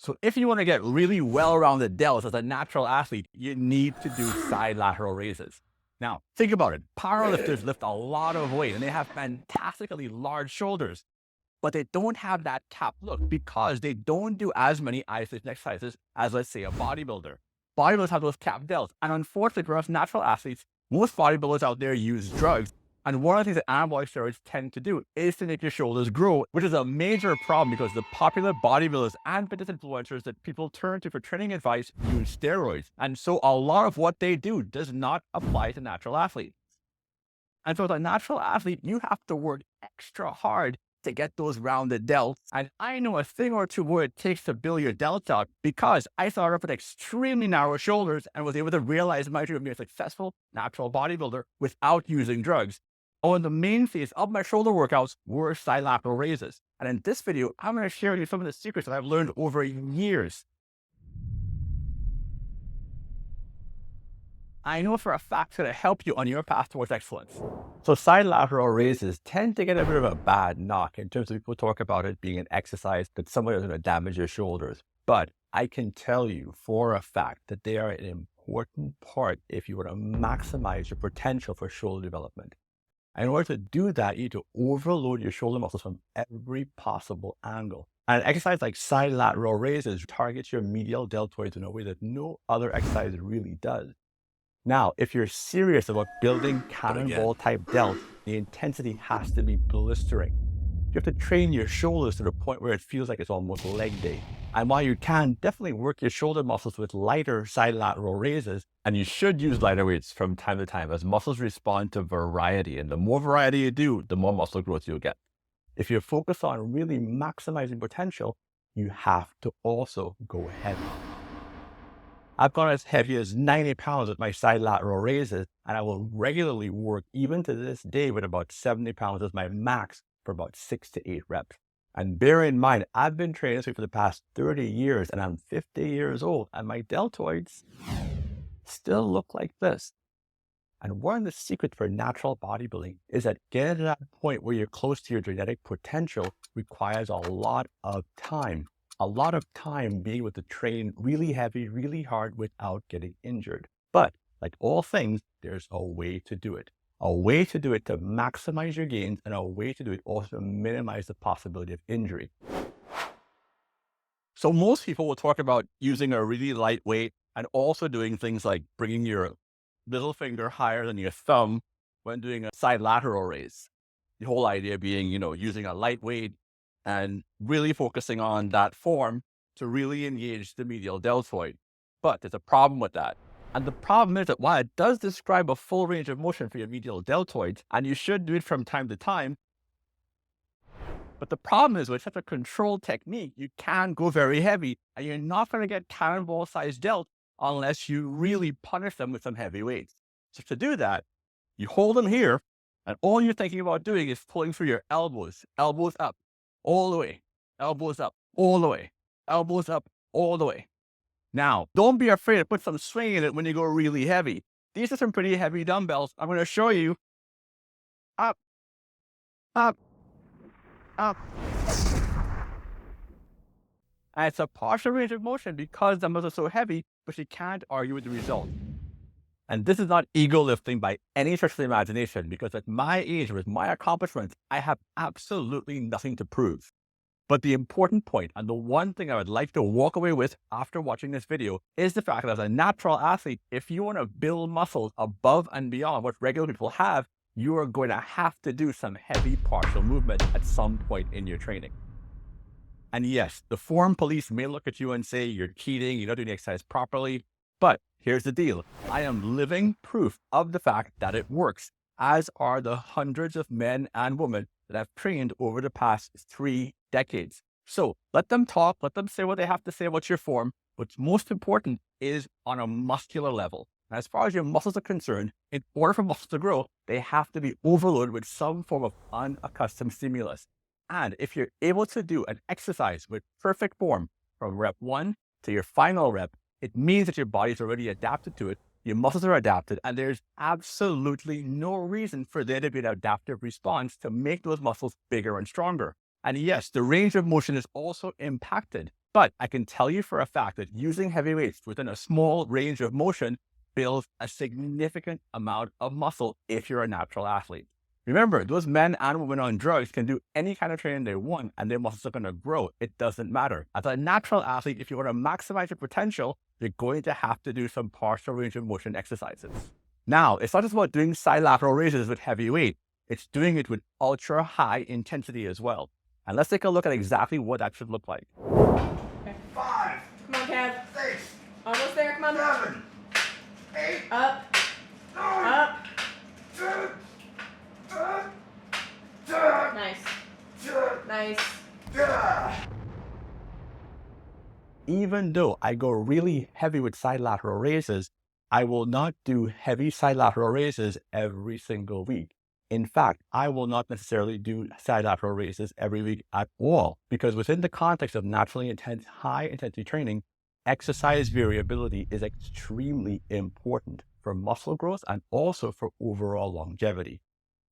So if you want to get really well-rounded delts as a natural athlete, you need to do side lateral raises. Now, think about it. Powerlifters lift a lot of weight and they have fantastically large shoulders, but they don't have that cap look because they don't do as many isolation exercises as, let's say, a bodybuilder. Bodybuilders have those cap delts. And unfortunately for us natural athletes, most bodybuilders out there use drugs. And one of the things that anabolic steroids tend to do is to make your shoulders grow, which is a major problem because the popular bodybuilders and fitness influencers that people turn to for training advice use steroids. And so a lot of what they do does not apply to natural athletes. And so as a natural athlete, you have to work extra hard to get those rounded delts. And I know a thing or two what it takes to build your delts out because I started off with extremely narrow shoulders and was able to realize my dream of being a successful natural bodybuilder without using drugs. One of the main phase of my shoulder workouts were side lateral raises. And in this video, I'm going to share with you some of the secrets that I've learned over years. I know for a fact it's going to help you on your path towards excellence. So side lateral raises tend to get a bit of a bad knock in terms of people talk about it being an exercise that somebody is going to damage your shoulders. But I can tell you for a fact that they are an important part if you want to maximize your potential for shoulder development. And in order to do that, you need to overload your shoulder muscles from every possible angle. And an exercise like side lateral raises targets your medial deltoids in a way that no other exercise really does. Now, if you're serious about building cannonball type delts, the intensity has to be blistering. You have to train your shoulders to the point where it feels like it's almost leg day. And while you can definitely work your shoulder muscles with lighter side lateral raises, and you should use lighter weights from time to time as muscles respond to variety. And the more variety you do, the more muscle growth you'll get. If you're focused on really maximizing potential, you have to also go heavy. I've gone as heavy as 90 pounds with my side lateral raises, and I will regularly work even to this day with about 70 pounds as my max for about 6 to 8 reps. And bear in mind, I've been training this way for the past 30 years and I'm 50 years old and my deltoids still look like this. And one of the secrets for natural bodybuilding is that getting to that point where you're close to your genetic potential requires a lot of time. A lot of time being able to train really heavy, really hard without getting injured. But like all things, there's a way to do it. A way to do it to maximize your gains and a way to do it also to minimize the possibility of injury. So most people will talk about using a really light weight and also doing things like bringing your little finger higher than your thumb when doing a side lateral raise. The whole idea being, using a light weight and really focusing on that form to really engage the medial deltoid. But there's a problem with that. And the problem is that while it does describe a full range of motion for your medial deltoids, and you should do it from time to time, but the problem is with such a controlled technique, you can go very heavy and you're not going to get cannonball-sized delts unless you really punish them with some heavy weights. So to do that, you hold them here and all you're thinking about doing is pulling through your elbows up, all the way, elbows up, all the way, elbows up, all the way. Now, don't be afraid to put some swing in it when you go really heavy. These are some pretty heavy dumbbells. I'm going to show you. Up, up, up. And it's a partial range of motion because dumbbells are so heavy, but you can't argue with the result. And this is not ego lifting by any stretch of the imagination, because at my age, with my accomplishments, I have absolutely nothing to prove. But the important point, and the one thing I would like to walk away with after watching this video, is the fact that as a natural athlete, if you want to build muscles above and beyond what regular people have, you are going to have to do some heavy partial movement at some point in your training. And yes, the form police may look at you and say, you're cheating, you're not doing the exercise properly. But here's the deal. I am living proof of the fact that it works, as are the hundreds of men and women that I've trained over the past 3 decades. So let them talk, let them say what they have to say about your form. What's most important is on a muscular level. And as far as your muscles are concerned, in order for muscles to grow, they have to be overloaded with some form of unaccustomed stimulus. And if you're able to do an exercise with perfect form from rep 1 to your final rep, it means that your body's already adapted to it, your muscles are adapted, and there's absolutely no reason for there to be an adaptive response to make those muscles bigger and stronger. And yes, the range of motion is also impacted But I can tell you for a fact that using heavy weights within a small range of motion builds a significant amount of muscle if you're a natural athlete. Remember, those men and women on drugs can do any kind of training they want and their muscles are going to grow. It doesn't matter. As a natural athlete, if you want to maximize your potential, you're going to have to do some partial range of motion exercises. Now, it's not just about doing side lateral raises with heavy weight. It's doing it with ultra high intensity as well. And let's take a look at exactly what that should look like. Okay. 5. Come on, Kev. 6. Almost there. Come on. 7. 8. Up. 9. Up. 10. Nice. Nice. Even though I go really heavy with side lateral raises, I will not do heavy side lateral raises every single week. In fact, I will not necessarily do side lateral raises every week at all, because within the context of naturally intense, high intensity training, exercise variability is extremely important for muscle growth and also for overall longevity.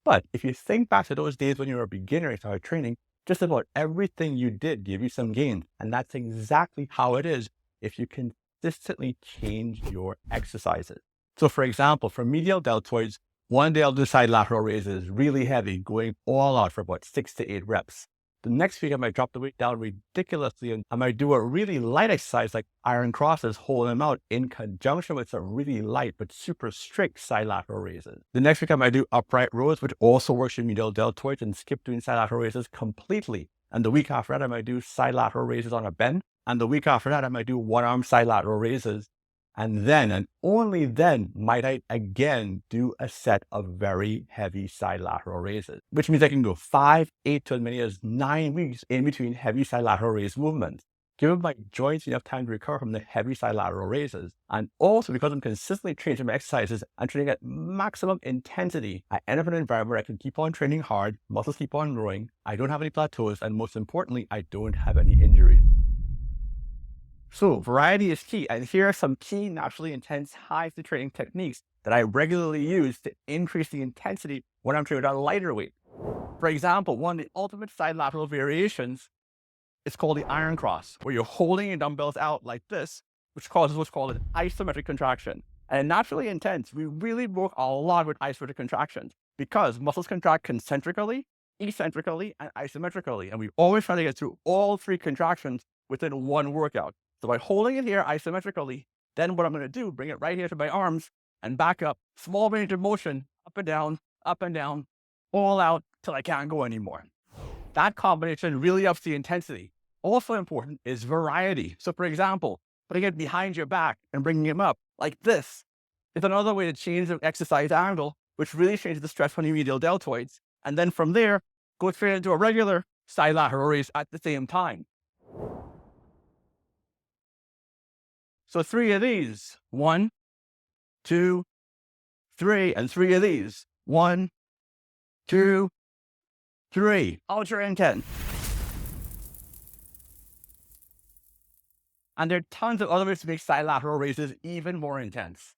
But if you think back to those days when you were a beginner and started training, just about everything you did gave you some gains. And that's exactly how it is if you consistently change your exercises. So for example, for medial deltoids, one day I'll do side lateral raises really heavy, going all out for about 6 to 8 reps. The next week I might drop the weight down ridiculously and I might do a really light exercise like iron crosses, holding them out in conjunction with some really light but super strict side lateral raises. The next week I might do upright rows, which also works with medial deltoids, and skip doing side lateral raises completely. And the week after that I might do side lateral raises on a bend. And the week after that I might do one arm side lateral raises. And then, and only then, might I again do a set of very heavy side lateral raises, which means I can go 5, 8 to as many as 9 weeks in between heavy side lateral raise movements, giving my joints enough time to recover from the heavy side lateral raises. And also because I'm consistently changing my exercises and training at maximum intensity, I end up in an environment where I can keep on training hard, muscles keep on growing, I don't have any plateaus, and most importantly, I don't have any injuries. So variety is key, and here are some key naturally intense high-intensity training techniques that I regularly use to increase the intensity when I'm training at a lighter weight. For example, one of the ultimate side lateral variations is called the iron cross, where you're holding your dumbbells out like this, which causes what's called an isometric contraction. And naturally intense, we really work a lot with isometric contractions because muscles contract concentrically, eccentrically, and isometrically, and we always try to get through all 3 contractions within one workout. So by holding it here isometrically, then what I'm going to do, bring it right here to my arms and back up, small range of motion, up and down, all out till I can't go anymore. That combination really ups the intensity. Also important is variety. So for example, putting it behind your back and bringing it up like this is another way to change the exercise angle, which really changes the stress on your medial deltoids. And then from there, go straight into a regular side lateral raise at the same time. So 3 of these, 1, 2, 3, and 3 of these, 1, 2, 3, ultra intense. And there are tons of other ways to make side lateral raises even more intense.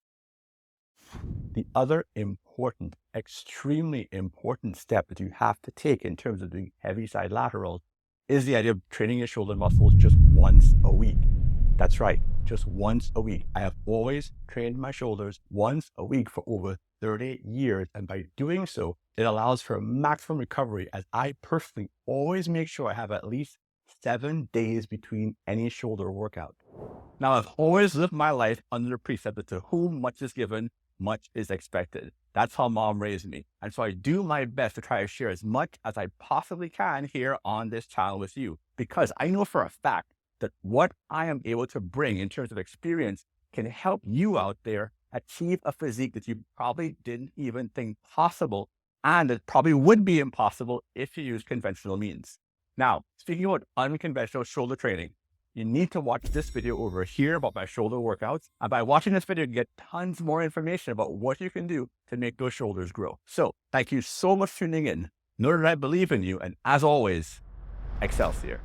The other important, extremely important step that you have to take in terms of doing heavy side laterals is the idea of training your shoulder muscles just once a week. That's right, just once a week. I have always trained my shoulders once a week for over 30 years. And by doing so, it allows for maximum recovery, as I personally always make sure I have at least 7 days between any shoulder workout. Now, I've always lived my life under the precept that to whom much is given, much is expected. That's how mom raised me. And so I do my best to try to share as much as I possibly can here on this channel with you, because I know for a fact that what I am able to bring in terms of experience can help you out there achieve a physique that you probably didn't even think possible, and it probably would be impossible if you use conventional means. Now, speaking about unconventional shoulder training, you need to watch this video over here about my shoulder workouts. And by watching this video, you get tons more information about what you can do to make those shoulders grow. So thank you so much for tuning in. Know that I believe in you. And as always, Excelsior.